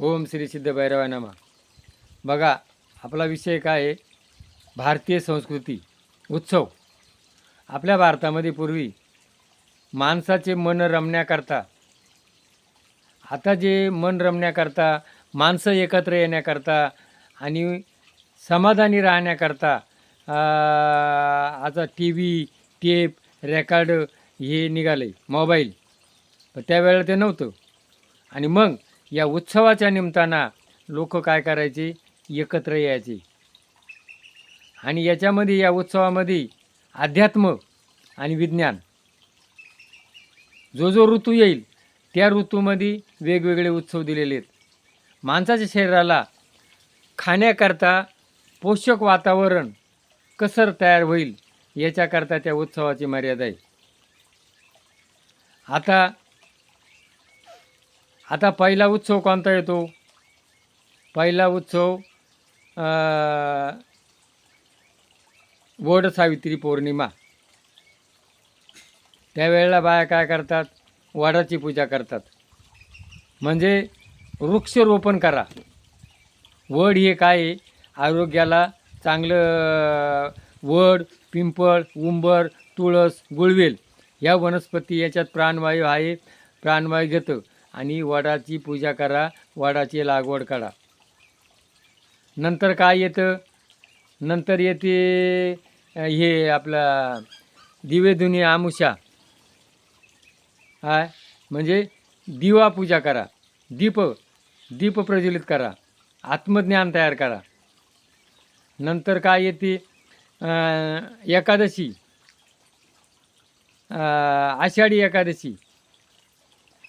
ओम श्री सिद्ध भैरवाय नमः. बघा, आपला विषय काय आहे? भारतीय संस्कृती उत्सव. आपल्या भारतामध्ये पूर्वी माणसाचे मन रमण्याकरता, आता जे मन रमण्याकरता, माणसं एकत्र येण्याकरता आणि समाधानी राहण्याकरता आता टी व्ही, टेप, रेकॉर्ड हे निघाले, मोबाईल. पण त्यावेळेला ते नव्हतं. आणि मग या उत्सवाच्या निमित्तानं लोक काय करायचे? एकत्र यायचे. आणि याच्यामध्ये, या उत्सवामध्ये अध्यात्म आणि विज्ञान, जो जो ऋतू येईल त्या ऋतूमध्ये वेगवेगळे उत्सव दिलेले आहेत. माणसाच्या शरीराला खाण्याकरता पोषक वातावरण कसं तयार होईल याच्याकरता त्या उत्सवाची मर्यादा आहे. आता पहिला उत्सव कोणता येतो? पहिला उत्सव वड सावित्री पौर्णिमा. त्यावेळेला बाया काय करतात? वडाची पूजा करतात. म्हणजे वृक्षरोपण करा. वड हे काय आहे? आरोग्याला चांगलं. वड, पिंपळ, उंबर, तुळस, गुळवेल या वनस्पती, याच्यात प्राणवायू आहे. प्राणवायू घेतं. आणि वडाची पूजा करा, वडाची लागवड करा. नंतर काय येतं? नंतर येते हे आपला दिवेधुनी आमुषा. म्हणजे दिवा पूजा करा, दीप प्रज्वलित करा, आत्मज्ञान तयार करा. नंतर काय येते? एकादशी, आषाढी एकादशी.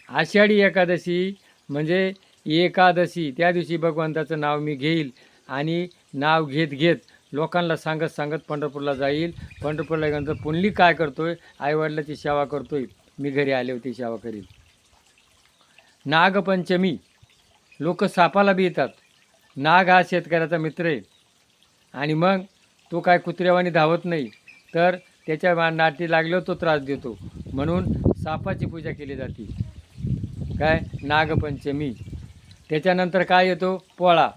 आषाढी एकादशी म्हणजे एकादशी, त्या दिवशी भगवंताचं नाव मी घेईल आणि नाव घेत घेत लोकांना सांगत पंढरपूरला जाईल. पंढरपूरला गेल्यानंतर पुंडली काय करतोय? आईवडिलाची सेवा करतोय. मी घरी आले होते, सेवा करील. नागपंचमी, लोक सापाला बी येतात. नाग हा शेतकऱ्याचा मित्र आहे. आणि मग तो काय कुत्र्यावानी धावत नाही, तर त्याच्या नाटी लागल्यावर तो त्रास देतो. म्हणून सापाची पूजा केली जाते. काय? नागपंचमी. त्याच्यानंतर काय येतो? पोळा.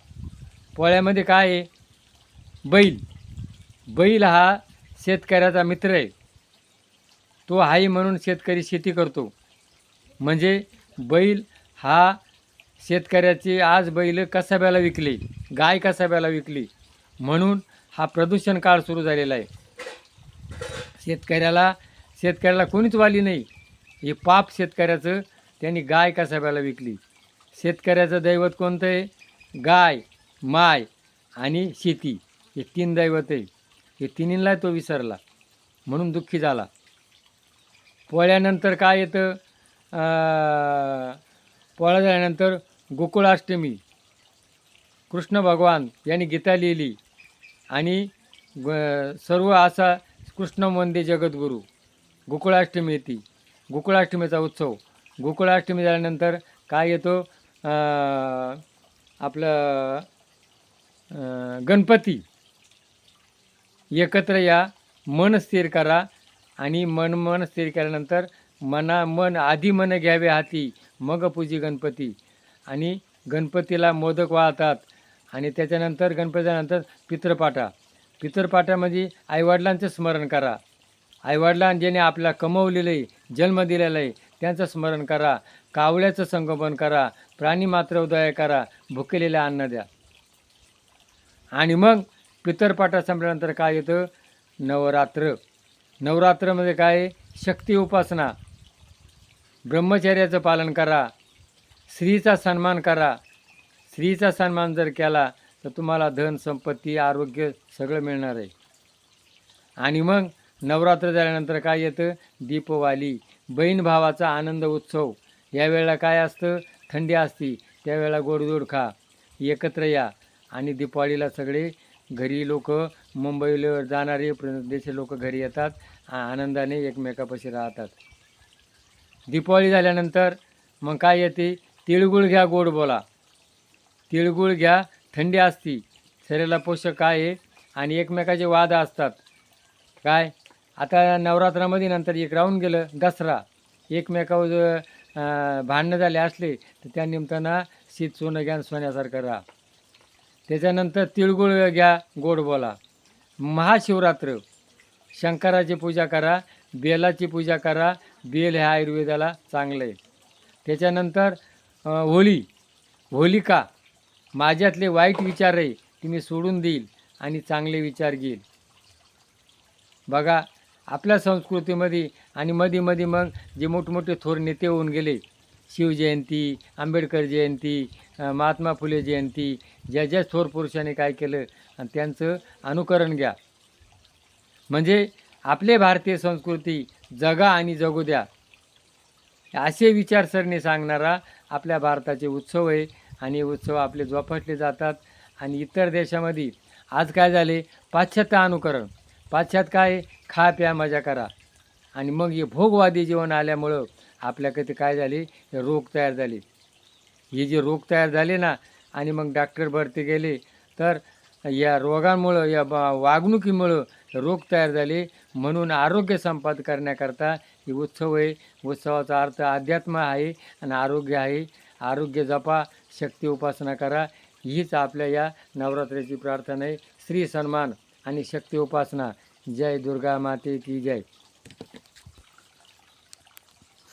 पोळ्यामध्ये काय आहे? बैल हा शेतकऱ्याचा मित्र आहे. तो आहे म्हणून शेतकरी शेती करतो. म्हणजे बैल हा शेतकऱ्याची, आज बैल कसाब्याला विकली, गाय कसाब्याला विकली, म्हणून हा प्रदूषण काळ सुरू झालेला आहे. शेतकऱ्याला कोणीच वाली नाही. हे पाप शेतकऱ्याचं. त्यांनी गाय कसाब्याला विकली. शेतकऱ्याचं दैवत कोणतं आहे? गाय, माय आणि शेती, हे 3 दैवत आहे. हे तिन्हीला तो विसरला, म्हणून दुःखी झाला. पोळ्यानंतर काय येतं? पोळा झाल्यानंतर गोकुळाष्टमी. कृष्ण भगवान यांनी गीता लिहिली आणि सर्व असा कृष्ण वंदे जगद्गुरू. गोकुळाष्टमी येते. गोकुळाष्टमीचा उत्सव. गोकुळाष्टमी झाल्यानंतर काय येतो? आपलं गणपती. एकत्र या, मन स्थिर करा. आणि मन स्थिर केल्यानंतर मन आधी मन घ्यावे हाती, मग पूजी गणपती. आणि गणपतीला मोदक वाळतात. आणि त्याच्यानंतर गणपतीनंतर पितृपाठामध्ये आईवडिलांचं स्मरण करा. आईवडिलांनी ज्याने आपल्याला कमवलेलं आहे, जन्म दिलेला आहे, त्यांचं स्मरण करा. कावळ्याचं संगोपन करा. प्राणीमात्र उदय करा. भुकेलेल्या अन्न द्या. आणि मग पितरपाठा संपल्यानंतर काय येतं? नवरात्र. नवरात्रमध्ये काय? शक्ती उपासना. ब्रह्मचर्याचं पालन करा. स्त्रीचा सन्मान करा. स्त्रीचा सन्मान जर केला तर तुम्हाला धन, संपत्ती, आरोग्य सगळं मिळणार आहे. आणि मग नवरात्र झाल्यानंतर काय येतं? दीपवाली. बहीण भावाचा आनंद उत्सव. यावेळेला काय असतं? थंडी असती. त्यावेळेला गोडधोड खा, एकत्र या. आणि दीपावलीला सगळे घरी लोक, मुंबईला जाणारे देशी लोक घरी येतात, आनंदाने एकमेकापाशी राहतात. दीपावली झाल्यानंतर मग काय येते? तिळगुळ घ्या, गोड बोला. तिळगुळ घ्या, थंडी असती, शरीराला पोषक काय आहे. आणि एकमेकाचे वाद असतात. काय? आता नवरात्रामध्ये नंतर एक राहून गेलं, दसरा. एकमेकावर भांडणं झाले असले तर त्या निमित्तानं शीत सोनं घ्या आणि सोन्यासारखं राहा. त्याच्यानंतर तिळगुळ घ्या, गोड बोला. महाशिवरात्र, शंकराची पूजा करा, बेलाची पूजा करा. बेल ह्या आयुर्वेदाला चांगलं आहे. त्याच्यानंतर होलिका, माझ्यातले वाईट विचार आहे ते मी सोडून देईल आणि चांगले विचार घेईल. बघा आपल्या संस्कृतीमध्ये आणि मध्ये मग जे मोठमोठे थोर नेते होऊन गेले, शिवजयंती, आंबेडकर जयंती, महात्मा फुले जयंती, ज्या थोर पुरुषांनी काय केलं आणि त्यांचं अनुकरण घ्या. म्हणजे आपले भारतीय संस्कृती जगा आणि जगू द्या असे विचारसरणी सांगणारा आपल्या भारताचे उत्सव आहे. आणि उत्सव आपले जोपासले जातात. आणि इतर देशामध्ये आज काय झाले, पाश्चात्य अनुकरण. पाश्चात्य काय, खा प्या मजा करा. आणि मग हे भोगवादी जीवन आल्यामुळं आपल्याकडे काय झाले, रोग तयार झाले. हे जे रोग तयार झाले ना, आणि मग डॉक्टर भरती गेले तर या रोगांमुळं, या वागणुकीमुळं रोग तयार झाले. म्हणून आरोग्य संपादन करण्याकरता हे उत्सव आहे. उत्सवाचा अर्थ अध्यात्म आहे आणि आरोग्य आहे. आरोग्य जपा, शक्ती उपासना करा, हीच आपल्या या नवरात्रीची प्रार्थना आहे. श्री सन्मान आणि शक्ती उपासना. जय दुर्गा माते की जय.